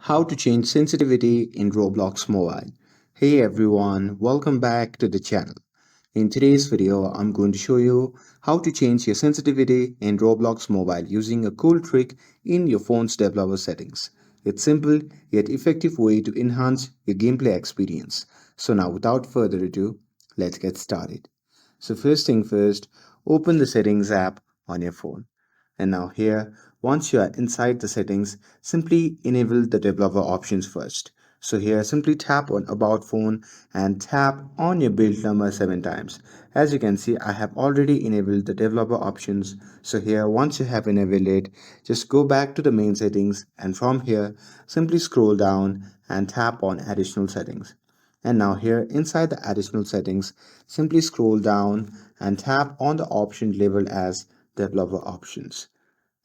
How to change sensitivity in Roblox Mobile. Hey everyone, welcome back to the channel. In today's video, I'm going to show you how to change your sensitivity in Roblox Mobile using a cool trick in your phone's developer settings. It's simple yet effective way to enhance your gameplay experience. So now without further ado, let's get started. So first thing first, open the settings app on your phone. And now here, once you are inside the settings, simply enable the developer options first. So here simply tap on about phone and tap on your build number 7 times. As you can see, I have already enabled the developer options. So here once you have enabled it, just go back to the main settings and from here simply scroll down and tap on additional settings. And now here inside the additional settings, simply scroll down and tap on the option labeled as developer options.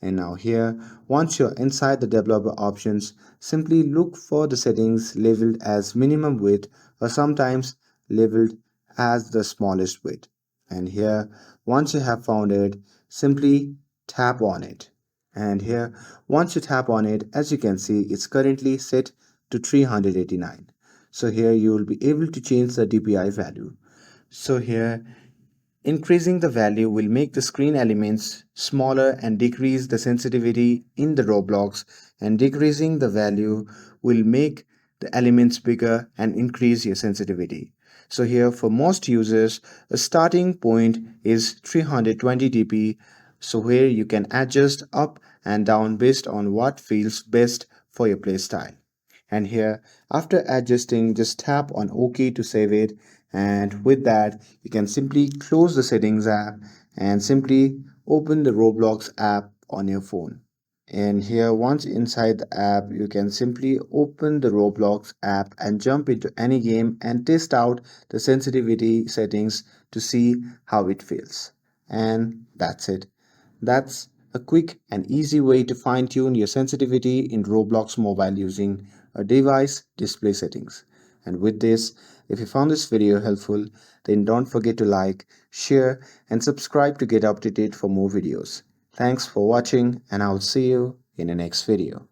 And now here, once you're inside the developer options, simply look for the settings labeled as minimum width or sometimes labeled as the smallest width. And here, once you have found it, simply tap on it. And here, once you tap on it, as you can see, it's currently set to 389. So here you will be able to change the DPI value. So here increasing the value will make the screen elements smaller and decrease the sensitivity in the Roblox, and decreasing the value will make the elements bigger and increase your sensitivity. So here for most users, a starting point is 320 dp, so where you can adjust up and down based on what feels best for your playstyle. And here after adjusting, just tap on OK to save it, and with that you can simply close the settings app and simply open the Roblox app on your phone. And here once inside the app, you can simply open the Roblox app and jump into any game and test out the sensitivity settings to see how it feels. And that's it. That's a quick and easy way to fine tune your sensitivity in Roblox Mobile using a device display settings. And with this, if you found this video helpful, then don't forget to like, share, and subscribe to get updated for more videos. Thanks for watching, and I'll see you in the next video.